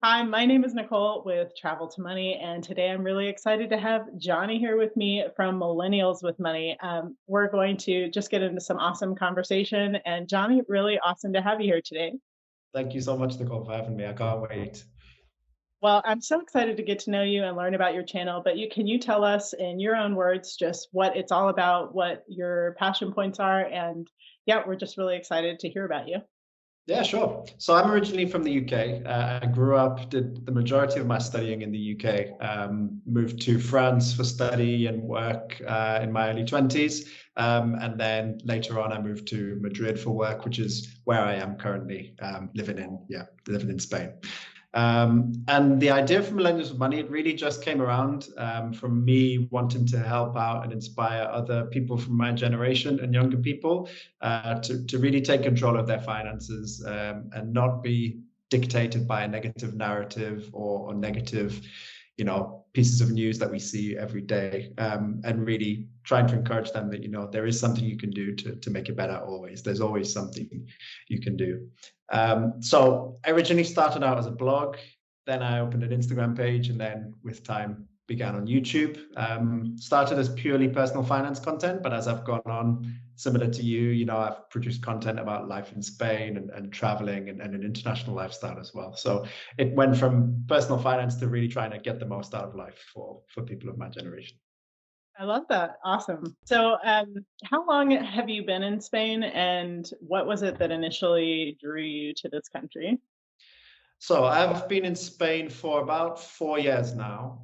Hi, my name is Nicole with Travel to Money, and today I'm really excited to have Johnny here with me from Millennials with Money. We're going to just get into some awesome conversation, and Johnny, really awesome to have you here today. Thank you so much, Nicole, for having me. I can't wait. Well, I'm so excited to get to know you and learn about your channel, but can you tell us in your own words just what it's all about, what your passion points are, and yeah, we're just really excited to hear about you. Yeah, sure. So I'm originally from the UK. I grew up, did the majority of my studying in the UK, moved to France for study and work in my early 20s. And then later on, I moved to Madrid for work, which is where I am currently living in Spain. And the idea for Millennials with Money, it really just came around from me wanting to help out and inspire other people from my generation and younger people to really take control of their finances and not be dictated by a negative narrative or negative, pieces of news that we see every day, and really trying to encourage them that, there is something you can do to make it better always. There's always something you can do. So I originally started out as a blog, then I opened an Instagram page, and then with time began on YouTube. Started as purely personal finance content, but as I've gone on, similar to you, I've produced content about life in Spain and traveling and an international lifestyle as well. So it went from personal finance to really trying to get the most out of life for people of my generation. I love that. Awesome. So, how long have you been in Spain, and what was it that initially drew you to this country? So I've been in Spain for about 4 years now.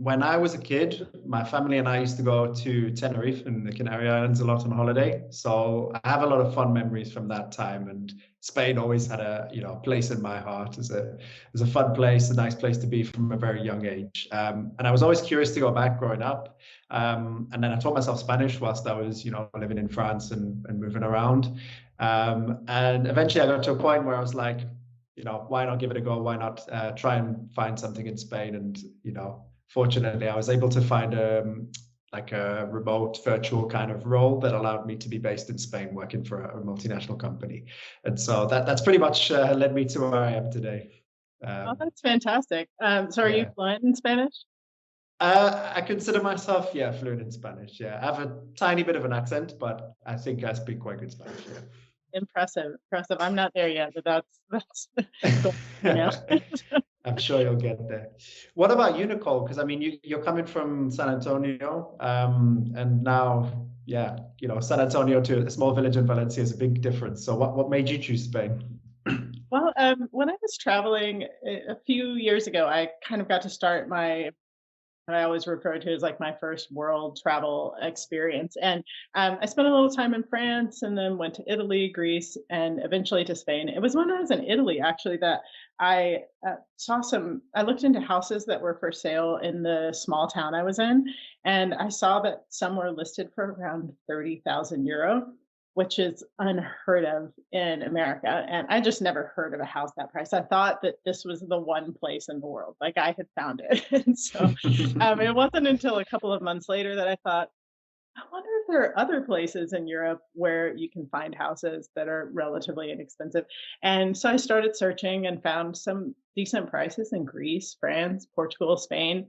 When I was a kid, my family and I used to go to Tenerife in the Canary Islands a lot on holiday. So I have a lot of fond memories from that time. And Spain always had a place in my heart as a fun place, a nice place to be from a very young age. And I was always curious to go back growing up. And then I taught myself Spanish whilst I was living in France and moving around. And eventually I got to a point where I was like, why not give it a go? Why not try and find something in Spain? And, fortunately, I was able to find like a remote virtual kind of role that allowed me to be based in Spain working for a multinational company. And so that's pretty much led me to where I am today. Oh, Um, that's fantastic. So, are you yeah. fluent in Spanish? I consider myself, fluent in Spanish. Yeah, I have a tiny bit of an accent, but I think I speak quite good Spanish. Impressive, impressive. I'm not there yet, but that's cool. You know. Yeah. I'm sure you'll get there. What about you, Nicole? Because I mean, you're coming from San Antonio, and now, San Antonio to a small village in Valencia is a big difference. So, what made you choose Spain? Well, when I was traveling a few years ago, I kind of got to start my what I always refer to as like my first world travel experience. And I spent a little time in France and then went to Italy, Greece, and eventually to Spain. It was when I was in Italy, actually, that I I looked into houses that were for sale in the small town I was in. And I saw that some were listed for around 30,000 euro, which is unheard of in America. And I just never heard of a house that price. I thought that this was the one place in the world, like I had found it. And so it wasn't until a couple of months later that I thought, I wonder if there are other places in Europe where you can find houses that are relatively inexpensive. And so I started searching and found some decent prices in Greece, France, Portugal, Spain.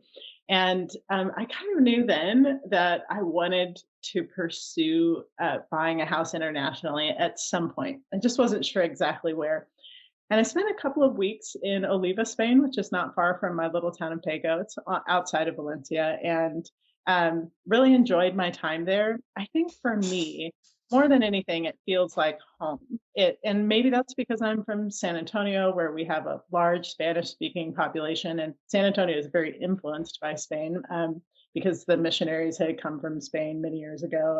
And I kind of knew then that I wanted to pursue buying a house internationally at some point. I just wasn't sure exactly where. And I spent a couple of weeks in Oliva, Spain, which is not far from my little town of Pago. It's outside of Valencia, and really enjoyed my time there. I think for me, more than anything, it feels like home. And maybe that's because I'm from San Antonio, where we have a large Spanish-speaking population, and San Antonio is very influenced by Spain because the missionaries had come from Spain many years ago,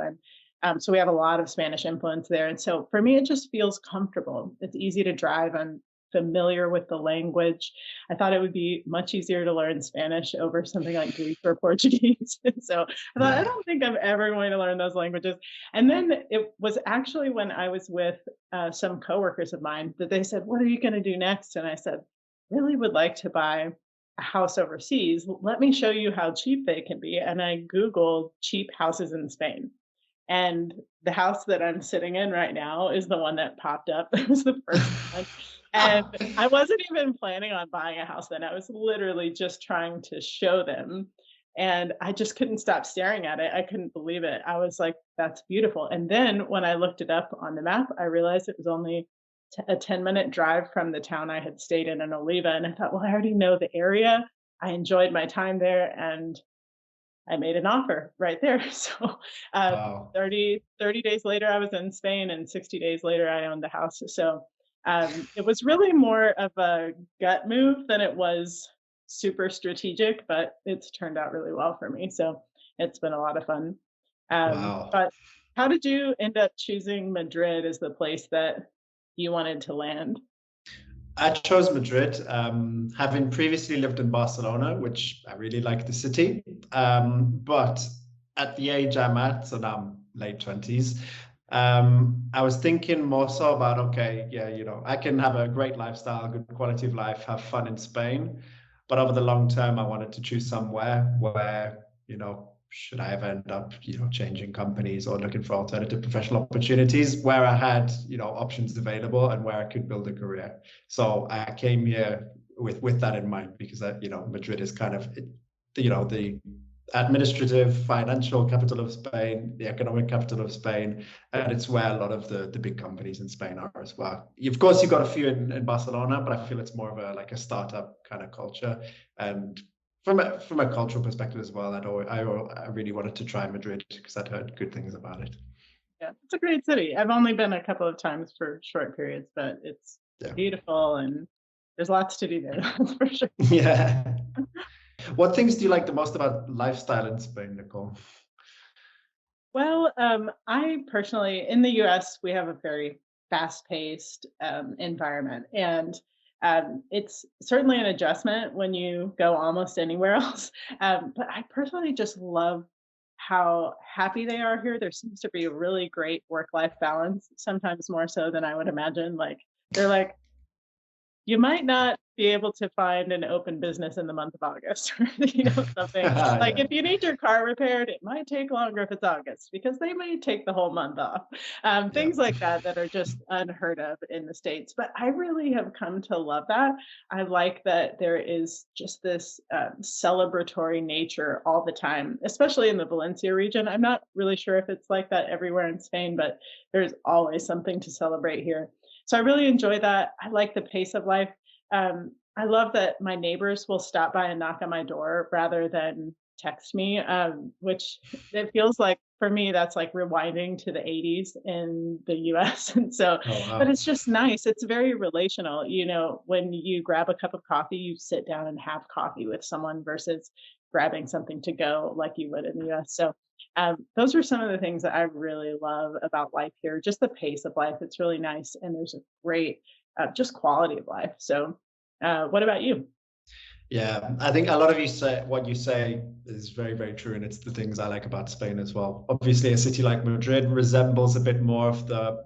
and so we have a lot of Spanish influence there. And so for me, it just feels comfortable. It's easy to drive. I'm familiar with the language. I thought it would be much easier to learn Spanish over something like Greek or Portuguese. So I thought, I Yeah. don't think I'm ever going to learn those languages. And then it was actually when I was with some coworkers of mine that they said, "What are you going to do next?" And I said, "Really would like to buy a house overseas. Let me show you how cheap they can be." And I Googled cheap houses in Spain. And the house that I'm sitting in right now is the one that popped up. It was the first one. And I wasn't even planning on buying a house then. I was literally just trying to show them. And I just couldn't stop staring at it. I couldn't believe it. I was like, that's beautiful. And then when I looked it up on the map, I realized it was only a 10-minute drive from the town I had stayed in Oliva. And I thought, well, I already know the area. I enjoyed my time there. And I made an offer right there. So um, Wow. 30 days later, I was in Spain, and 60 days later, I owned the house. So it was really more of a gut move than it was super strategic, but it's turned out really well for me. So it's been a lot of fun. Wow. But how did you end up choosing Madrid as the place that you wanted to land? I chose Madrid, having previously lived in Barcelona, which I really like the city. But at the age I'm at, so now I'm late 20s, I was thinking more so about, okay, yeah, I can have a great lifestyle, good quality of life, have fun in Spain. But over the long term, I wanted to choose somewhere where, should I ever end up, changing companies or looking for alternative professional opportunities, where I had, options available and where I could build a career. So I came here with that in mind because Madrid is kind of, the administrative, financial capital of Spain, the economic capital of Spain, and it's where a lot of the big companies in Spain are as well. Of course, you've got a few in Barcelona, but I feel it's more of a startup kind of culture. And from a cultural perspective as well, I really wanted to try Madrid because I'd heard good things about it. Yeah, it's a great city. I've only been a couple of times for short periods, but it's Yeah. beautiful and there's lots to do there, that's for sure. Yeah. What things do you like the most about lifestyle in Spain, Nicole? Well, I personally, in the US, we have a very fast-paced environment, and it's certainly an adjustment when you go almost anywhere else. But I personally just love how happy they are here. There seems to be a really great work-life balance, sometimes more so than I would imagine. Like they're like, you might not be able to find an open business in the month of August or, something. Like Yeah. if you need your car repaired, it might take longer if it's August because they may take the whole month off. Yeah. Things like that that are just unheard of in the States. But I really have come to love that. I like that there is just this celebratory nature all the time, especially in the Valencia region. I'm not really sure if it's like that everywhere in Spain, but there's always something to celebrate here. So I really enjoy that. I like the pace of life. I love that my neighbors will stop by and knock on my door rather than text me, which it feels like for me, that's like rewinding to the 80s in the US. And so, Oh, but wow. it's just nice. It's very relational. When you grab a cup of coffee, you sit down and have coffee with someone versus grabbing something to go like you would in the US. So those are some of the things that I really love about life here. Just the pace of life. It's really nice. And there's a great, just quality of life. So, what about you? Yeah, I think a lot of what you say is very, very true, and it's the things I like about Spain as well. Obviously, a city like Madrid resembles a bit more of the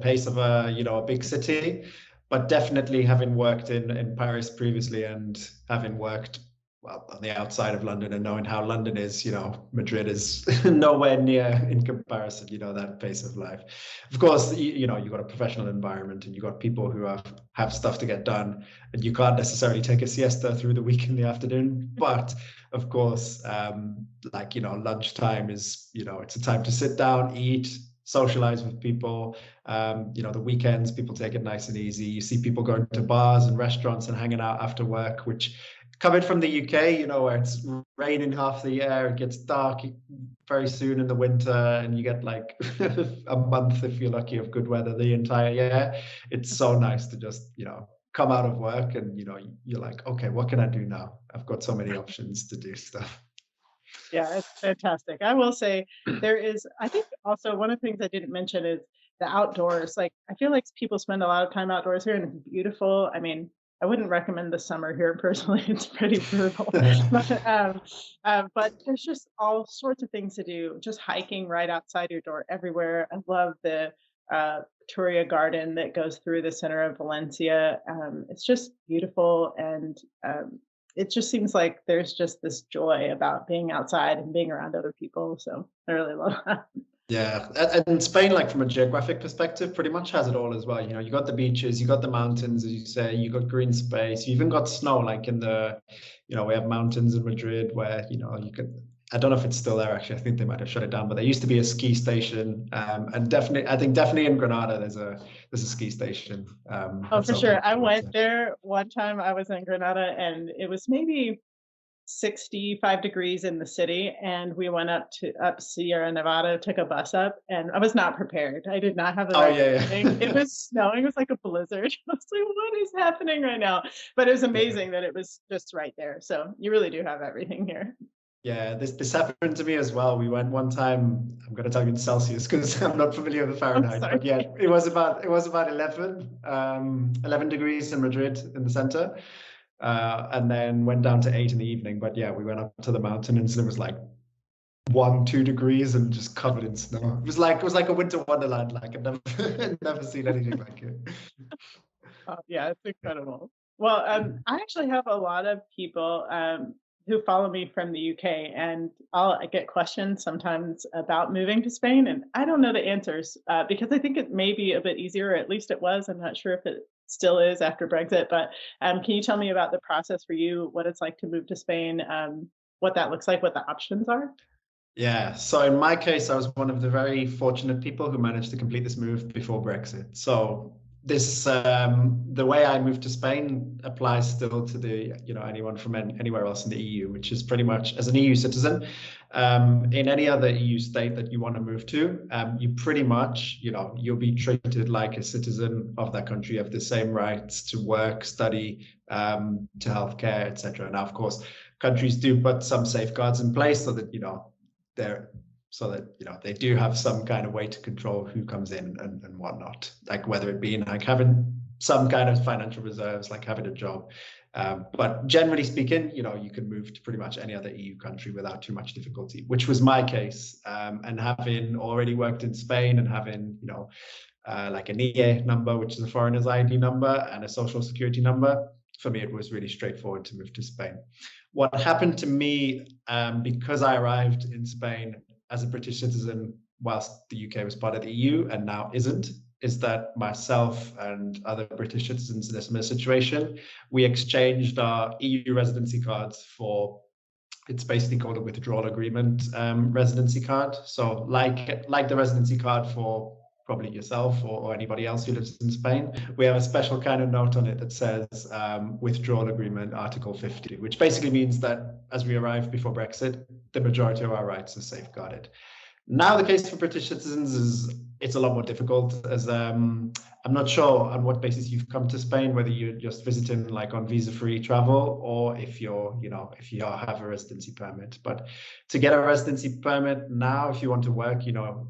pace of a big city, but definitely having worked in Paris previously and having worked well on the outside of London and knowing how London is, Madrid is nowhere near in comparison, that pace of life. Of course, you've got a professional environment and you've got people who have stuff to get done, and you can't necessarily take a siesta through the week in the afternoon. But of course, lunchtime is, it's a time to sit down, eat, socialize with people. The weekends, people take it nice and easy. You see people going to bars and restaurants and hanging out after work, which coming from the UK, where it's raining half the year, it gets dark very soon in the winter, and you get like a month, if you're lucky, of good weather the entire year. It's so nice to just, come out of work and, you're like, okay, what can I do now? I've got so many options to do stuff. Yeah, it's fantastic. I will say I think also one of the things I didn't mention is the outdoors. Like, I feel like people spend a lot of time outdoors here and it's beautiful. I mean, I wouldn't recommend the summer here personally. It's pretty brutal. But there's just all sorts of things to do. Just hiking right outside your door everywhere. I love the Turia garden that goes through the center of Valencia. It's just beautiful and it just seems like there's just this joy about being outside and being around other people. So I really love that. Yeah, and Spain, like from a geographic perspective, pretty much has it all as well. You know, you got the beaches, you got the mountains, as you say, you got green space, you even got snow, like in the, you know, we have mountains in Madrid where, you know, you could, I don't know if it's still there actually. I think they might have shut it down, but there used to be a ski station. And definitely, I think definitely in Granada there's a ski station Oh, that's for open sure. up I to it. went So. there one time. I was in Granada and it was maybe 65 degrees in the city, and we went up Sierra Nevada, took a bus up, and I was not prepared. I did not have the Oh right yeah, thing. It yeah. was snowing. It was like a blizzard. I was like, what is happening right now? But it was Yeah. amazing that it was just right there. So you really do have everything here. Yeah, this happened to me as well. We went one time. I'm going to tell you in Celsius because I'm not familiar with I'm Fahrenheit. sorry. But yeah, it was about 11 degrees in Madrid in the center, and then went down to 8 in the evening. But yeah, we went up to the mountain and it was like 1, 2 degrees and just covered in snow. It was like a winter wonderland. Like I've never never seen anything like it. Yeah, it's incredible. Well, I actually have a lot of people who follow me from the UK, and I get questions sometimes about moving to Spain, and I don't know the answers because I think it may be a bit easier, or at least it was. I'm not sure if it still is after Brexit, but can you tell me about the process for you, what it's like to move to Spain, what that looks like, what the options are? Yeah, so in my case, I was one of the very fortunate people who managed to complete this move before Brexit. So the way I moved to Spain applies still to the, you know, anyone from anywhere else in the EU, which is pretty much as an EU citizen. In any other EU state that you want to move to, you pretty much, you know, you'll be treated like a citizen of that country. You have the same rights to work, study, to healthcare, etc. Now, of course, countries do put some safeguards in place so that, you know, they're so that, you know, they do have some kind of way to control who comes in and whatnot, like whether it be like having some kind of financial reserves, like having a job. But generally speaking, you know, you can move to pretty much any other EU country without too much difficulty, which was my case. And having already worked in Spain and having, you know, like an EA number, which is a foreigner's ID number, and a social security number, for me, it was really straightforward to move to Spain. What happened to me, because I arrived in Spain as a British citizen whilst the UK was part of the EU and now isn't, is that myself and other British citizens in a similar situation, we exchanged our EU residency cards for, it's basically called a withdrawal agreement residency card. So like the residency card for probably yourself or anybody else who lives in Spain, we have a special kind of note on it that says withdrawal agreement Article 50, which basically means that as we arrive before Brexit, the majority of our rights are safeguarded. Now the case for British citizens is it's a lot more difficult, as I'm not sure on what basis you've come to Spain, whether you're just visiting like on visa-free travel or if you're, you know, if you have a residency permit. But to get a residency permit now, if you want to work, you know,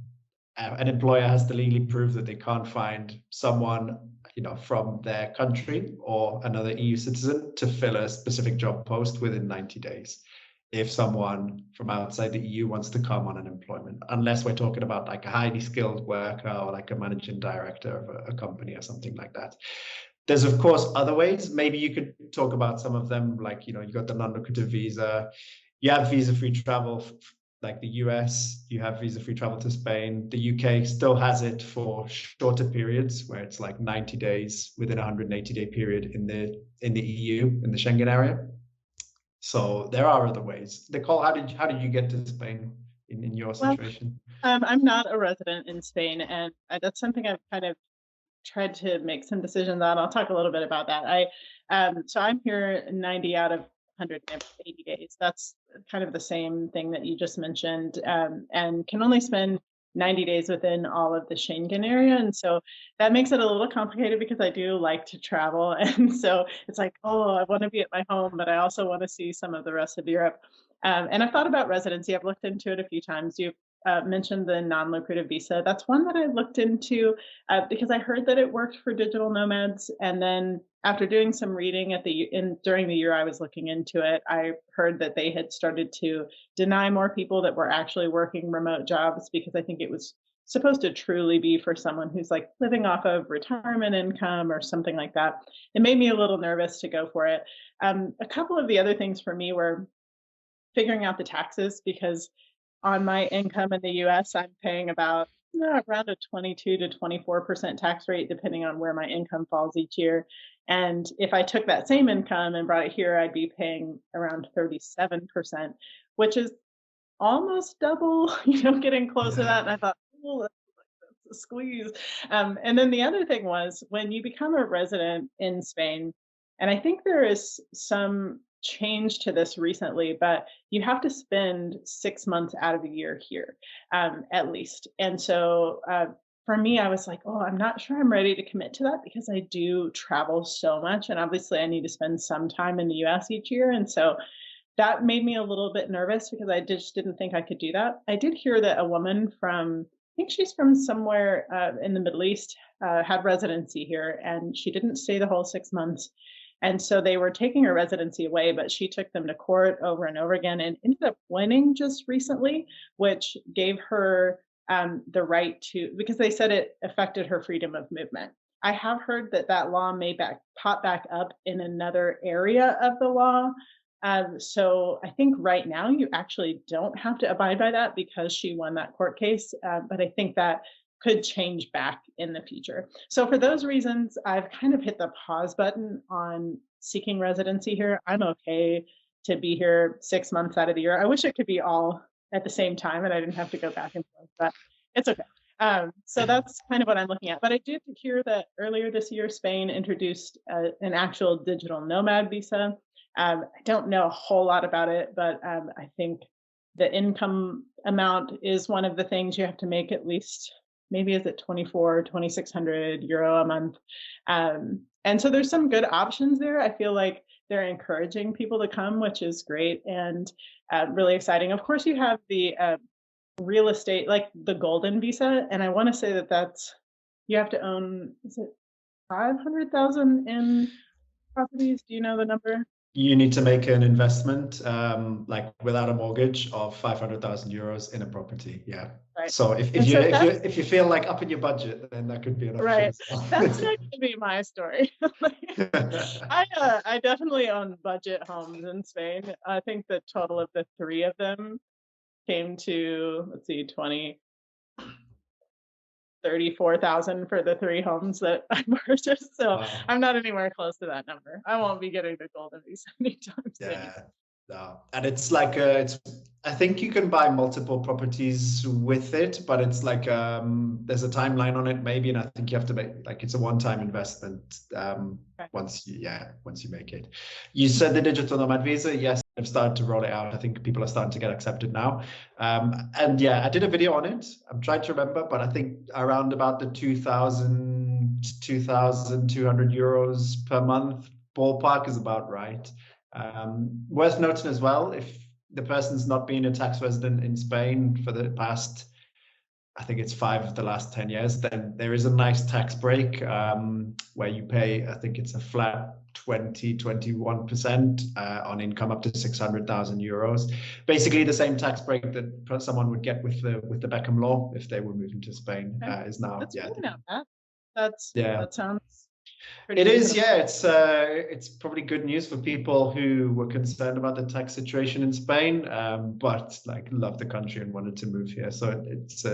an employer has to legally prove that they can't find someone, you know, from their country or another EU citizen to fill a specific job post within 90 days if someone from outside the EU wants to come on an employment, unless we're talking about like a highly skilled worker or like a managing director of a company or something like that. There's of course other ways. Maybe you could talk about some of them, like, you know, you got the non-lucrative visa, you have visa-free travel, like the US, you have visa-free travel to Spain. The UK still has it for shorter periods, where it's like 90 days within a 180-day period in the EU, in the Schengen area. So there are other ways. Nicole, how did you get to Spain in your Well, situation? I'm not a resident in Spain, and that's something I've kind of tried to make some decisions on. I'll talk a little bit about that. So I'm here 90 out of 180 days. That's kind of the same thing that you just mentioned, and can only spend 90 days within all of the Schengen area. And so that makes it a little complicated because I do like to travel. And so it's like, oh, I want to be at my home, but I also want to see some of the rest of Europe. And I've thought about residency. I've looked into it a few times. You mentioned the non-lucrative visa. That's one that I looked into because I heard that it worked for digital nomads. And then after doing some reading during the year I was looking into it, I heard that they had started to deny more people that were actually working remote jobs because I think it was supposed to truly be for someone who's like living off of retirement income or something like that. It made me a little nervous to go for it. A couple of the other things for me were figuring out the taxes because on my income in the US, I'm paying about around a 22 to 24% tax rate, depending on where my income falls each year. And if I took that same income and brought it here, I'd be paying around 37%, which is almost double, getting close to that. And I thought, oh, that's a squeeze. And then the other thing was when you become a resident in Spain, and I think there is some change to this recently, but you have to spend 6 months out of the year here, at least. And so for me, I was like, oh, I'm not sure I'm ready to commit to that because I do travel so much. And obviously, I need to spend some time in the US each year. And so that made me a little bit nervous because I just didn't think I could do that. I did hear that a woman from, I think she's from somewhere in the Middle East, had residency here, and she didn't stay the whole 6 months. And so they were taking her residency away, but she took them to court over and over again and ended up winning just recently, which gave her the right to, because they said it affected her freedom of movement. I have heard that that law may pop back up in another area of the law. So I think right now you actually don't have to abide by that because she won that court case. But I think that could change back in the future. So for those reasons, I've kind of hit the pause button on seeking residency here. I'm okay to be here 6 months out of the year. I wish it could be all at the same time and I didn't have to go back and forth, but it's okay. So that's kind of what I'm looking at. But I did hear that earlier this year, Spain introduced an actual digital nomad visa. I don't know a whole lot about it, but I think the income amount is one of the things you have to make at least, maybe is it 2,600 euro a month. And so there's some good options there. I feel like they're encouraging people to come, which is great and really exciting. Of course, you have the real estate, like the golden visa. And I want to say that you have to own, is it 500,000 in properties? Do you know the number? You need to make an investment, like without a mortgage, of 500,000 euros in a property. Yeah. Right. So if you feel like upping your budget, then that could be an option. Right. That's not going to be my story. I definitely own budget homes in Spain. I think the total of the three of them came to, let's see, 34,000 for the three homes that I purchased. So wow. I'm not anywhere close to that number. I won't be getting the golden visa anytime soon. Yeah, no. And it's like I think you can buy multiple properties with it, but it's like there's a timeline on it maybe, and I think you have to make, like, it's a one-time investment once you make it. You said the digital nomad visa, yes. I've started to roll it out. I think people are starting to get accepted now. And yeah, I did a video on it. I'm trying to remember, but I think around about the 2,200 euros per month ballpark is about right. Worth noting as well, if the person's not been a tax resident in Spain for the past, I think it's 5 of the last 10 years, then there is a nice tax break where you pay, I think it's a flat 21% on income up to 600,000 euros. Basically the same tax break that someone would get with the Beckham law if they were moving to Spain is now. That's really not bad. That sounds pretty it is, yeah. It's probably good news for people who were concerned about the tax situation in Spain, but like love the country and wanted to move here. So it's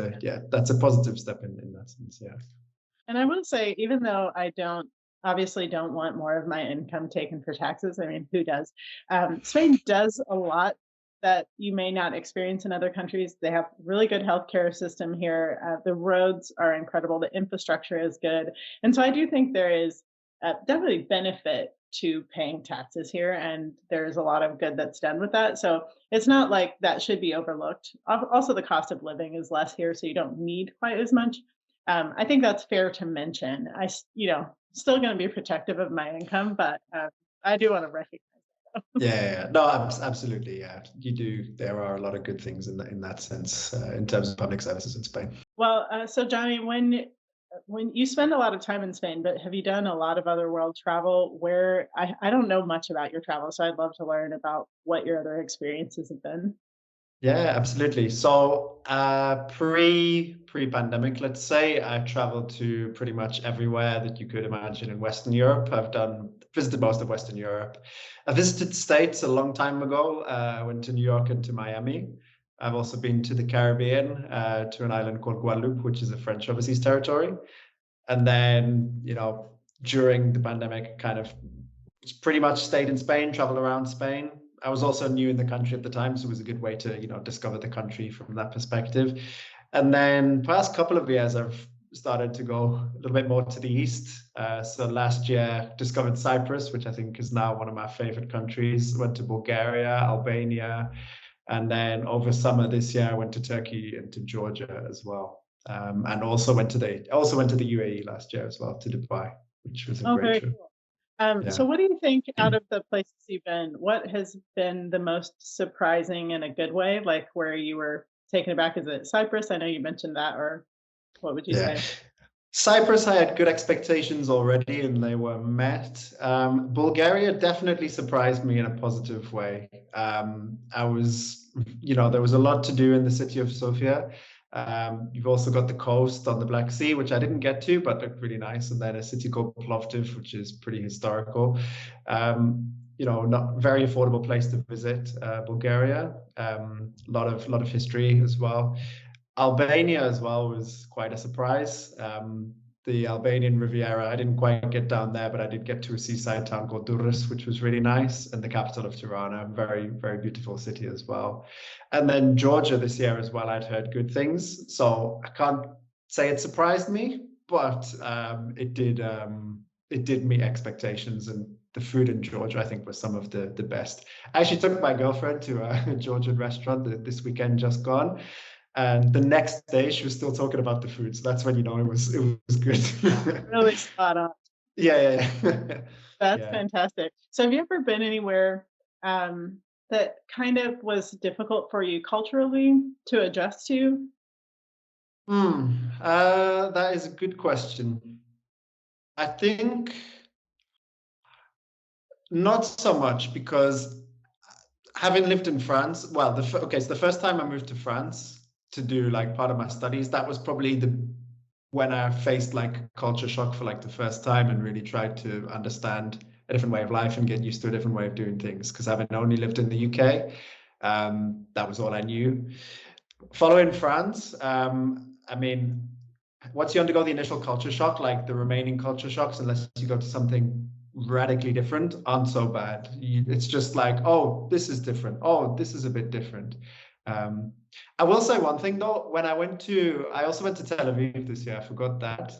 that's a positive step in that sense, yeah. And I will say, even though I obviously don't want more of my income taken for taxes, I mean, who does? Spain does a lot that you may not experience in other countries. They have really good healthcare system here. The roads are incredible. The infrastructure is good. And so I do think there is definitely benefit to paying taxes here. And there's a lot of good that's done with that. So it's not like that should be overlooked. Also, the cost of living is less here, so you don't need quite as much. I think that's fair to mention. Still going to be protective of my income, but I do want to recognize that. Yeah, no, absolutely. Yeah, you do. There are a lot of good things in that sense in terms of public services in Spain. Well, so Jonny, when you spend a lot of time in Spain, but have you done a lot of other world travel? Where I don't know much about your travel, so I'd love to learn about what your other experiences have been. Yeah, absolutely. So pre-pandemic, let's say, I traveled to pretty much everywhere that you could imagine in Western Europe. I've visited most of Western Europe. I visited States a long time ago. I went to New York and to Miami. I've also been to the Caribbean, to an island called Guadeloupe, which is a French overseas territory. And then, during the pandemic, kind of pretty much stayed in Spain, traveled around Spain. I was also new in the country at the time, so it was a good way to, discover the country from that perspective. And then past couple of years, I've started to go a little bit more to the east. So last year, discovered Cyprus, which I think is now one of my favorite countries. Went to Bulgaria, Albania, and then over summer this year, I went to Turkey and to Georgia as well. And also went to the UAE last year as well, to Dubai, which was a great very trip. cool. Yeah. So what do you think out of the places you've been, what has been the most surprising in a good way, like where you were taken aback? Is it Cyprus? I know you mentioned that, or what would you Yeah. say? Cyprus, I had good expectations already and they were met. Bulgaria definitely surprised me in a positive way. I was, there was a lot to do in the city of Sofia. You've also got the coast on the Black Sea, which I didn't get to, but looked really nice. And then a city called Plovdiv, which is pretty historical. Not very affordable place to visit, Bulgaria. Lot of history as well. Albania as well was quite a surprise. The Albanian Riviera, I didn't quite get down there, but I did get to a seaside town called Durrës, which was really nice, and the capital of Tirana, very, very beautiful city as well. And then Georgia this year as well, I'd heard good things. So I can't say it surprised me, but it did meet expectations, and the food in Georgia, I think, was some of the best. I actually took my girlfriend to a Georgian restaurant this weekend just gone. And the next day, she was still talking about the food. So that's when it was good. Really spot on. Yeah. That's fantastic. So have you ever been anywhere that kind of was difficult for you culturally to adjust to? That is a good question. I think not so much, because having lived in France, so the first time I moved to France to do like part of my studies, that was probably when I faced like culture shock for like the first time and really tried to understand a different way of life and get used to a different way of doing things. Because having only lived in the UK, that was all I knew. Following France, once you undergo the initial culture shock, like the remaining culture shocks, unless you go to something radically different, aren't so bad. It's just like, oh, this is different. Oh, this is a bit different. I will say one thing though, I also went to Tel Aviv this year, I forgot that.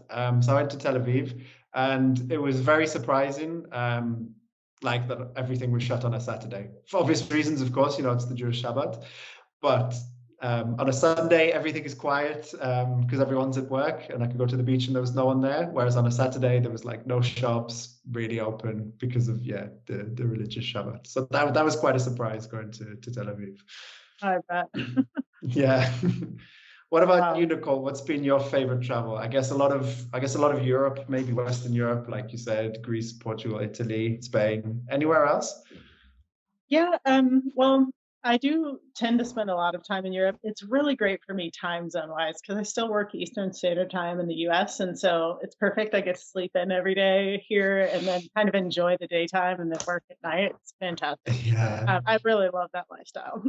So I went to Tel Aviv and it was very surprising, like that everything was shut on a Saturday. For obvious reasons, of course, it's the Jewish Shabbat. But on a Sunday, everything is quiet because everyone's at work and I could go to the beach and there was no one there. Whereas on a Saturday, there was like no shops really open because of, the religious Shabbat. So that was quite a surprise going to Tel Aviv. I bet. Yeah. What about you, Nicole? What's been your favorite travel? I guess a lot of Europe, maybe Western Europe, like you said, Greece, Portugal, Italy, Spain. Anywhere else? Yeah, well, I do tend to spend a lot of time in Europe. It's really great for me time zone wise because I still work Eastern Standard Time in the US. And so it's perfect. I get to sleep in every day here and then kind of enjoy the daytime and then work at night. It's fantastic. Yeah. I really love that lifestyle.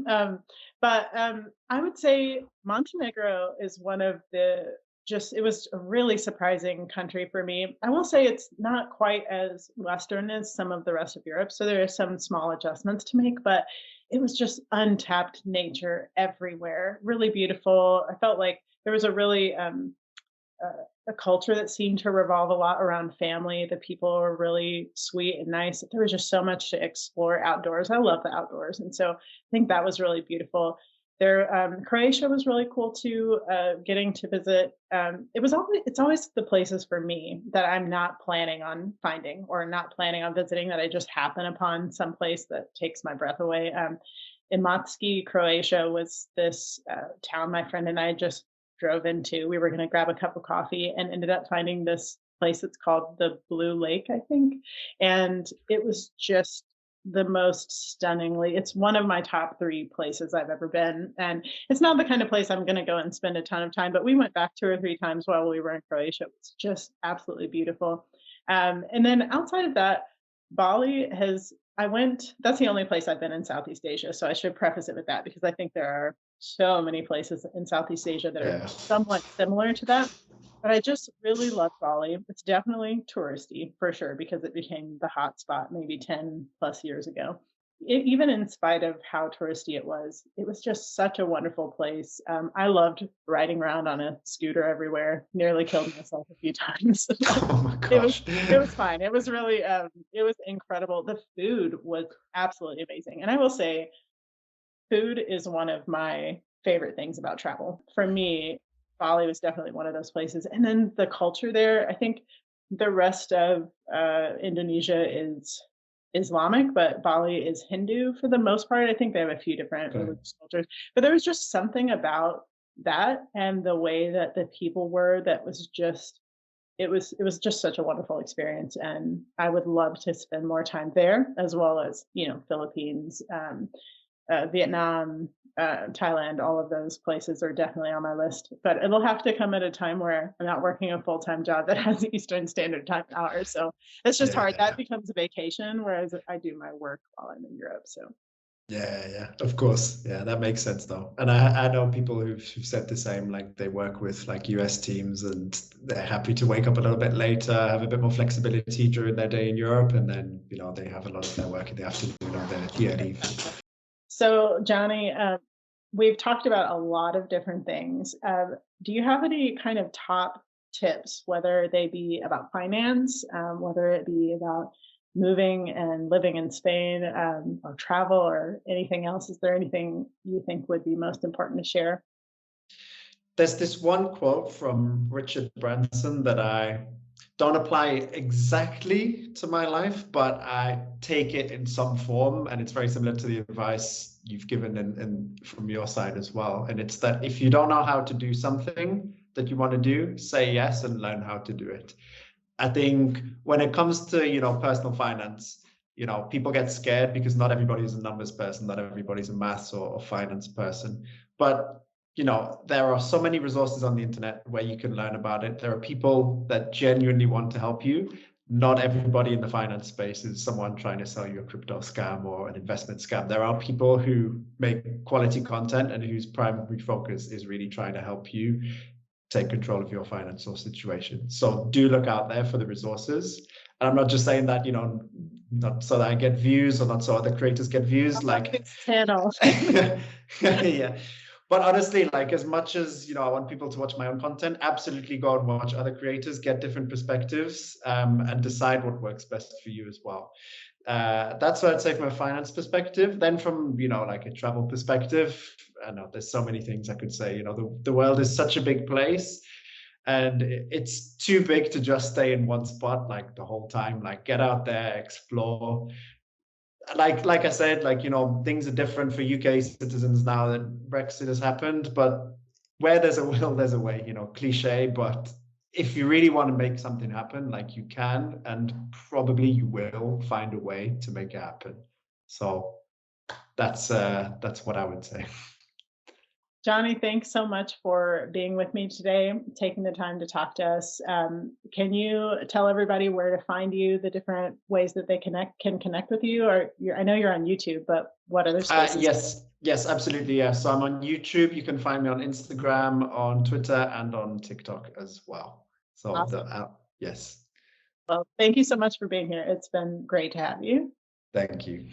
But I would say Montenegro is one of it was a really surprising country for me. I will say it's not quite as Western as some of the rest of Europe. So there are some small adjustments to make, but it was just untapped nature everywhere. Really beautiful. I felt like there was a really a culture that seemed to revolve a lot around family. The people were really sweet and nice. There was just so much to explore outdoors. I love the outdoors, and so I think that was really beautiful. Croatia was really cool too. Getting to visit, it's always the places for me that I'm not planning on finding or not planning on visiting that I just happen upon some place that takes my breath away. Imotski, Croatia was this town my friend and I just drove into. We were going to grab a cup of coffee and ended up finding this place. It's called the Blue Lake, I think, and it was just the most it's one of my top 3 places I've ever been. And it's not the kind of place I'm going to go and spend a ton of time, but we went back 2 or 3 times while we were in Croatia. It was just absolutely beautiful. And then outside of that, Bali that's the only place I've been in Southeast Asia. So I should preface it with that because I think there are so many places in Southeast Asia that are Yeah. somewhat similar to that. But I just really love Bali. It's definitely touristy for sure because it became the hot spot maybe 10 plus years ago. Even in spite of how touristy it was just such a wonderful place. I loved riding around on a scooter everywhere. Nearly killed myself a few times. Oh my it was gosh. it was fine. It was really it was incredible. The food was absolutely amazing. And I will say food is one of my favorite things about travel. For me, Bali was definitely one of those places. And then the culture there, I think the rest of Indonesia is Islamic, but Bali is Hindu for the most part. I think they have a few different Okay. religious cultures, but there was just something about that and the way that the people were that was just it was just such a wonderful experience, and I would love to spend more time there as well as Philippines, Vietnam, Thailand. All of those places are definitely on my list, but it'll have to come at a time where I'm not working a full time job that has Eastern Standard Time hours. So it's just hard. That Yeah. becomes a vacation, whereas I do my work while I'm in Europe. So Yeah, of course. Yeah, that makes sense though. And I know people who've said the same, like they work with like US teams and they're happy to wake up a little bit later, have a bit more flexibility during their day in Europe, and then, they have a lot of their work in the afternoon or the early evening. So, Jonny, we've talked about a lot of different things. Do you have any kind of top tips, whether they be about finance, whether it be about moving and living in Spain, or travel, or anything else? Is there anything you think would be most important to share? There's this one quote from Richard Branson that I don't apply exactly to my life, but I take it in some form, and it's very similar to the advice you've given in from your side as well. And it's that if you don't know how to do something that you want to do, say yes and learn how to do it. I think when it comes to, personal finance, people get scared because not everybody's a numbers person, not everybody's a maths or finance person. But there are so many resources on the internet where you can learn about it. There are people that genuinely want to help you. Not everybody in the finance space is someone trying to sell you a crypto scam or an investment scam. There are people who make quality content and whose primary focus is really trying to help you take control of your financial situation. So do look out there for the resources. And I'm not just saying that, not so that I get views or not so other creators get views. Like, This channel. yeah. But honestly, like as much as I want people to watch my own content, absolutely go and watch other creators, get different perspectives, and decide what works best for you as well. That's what I'd say from a finance perspective. Then from like a travel perspective, I know there's so many things I could say. The world is such a big place, and it's too big to just stay in one spot like the whole time. Like get out there, explore. Like I said, like things are different for UK citizens now that Brexit has happened, but where there's a will, there's a way. Cliche, but if you really want to make something happen, like you can, and probably you will find a way to make it happen. So that's what I would say. Jonny, thanks so much for being with me today, taking the time to talk to us. Can you tell everybody where to find you, the different ways that they can connect with you? Or I know you're on YouTube, but what other spaces? Yes, absolutely. Yeah. So I'm on YouTube. You can find me on Instagram, on Twitter, and on TikTok as well. So Awesome. yes. Well, thank you so much for being here. It's been great to have you. Thank you.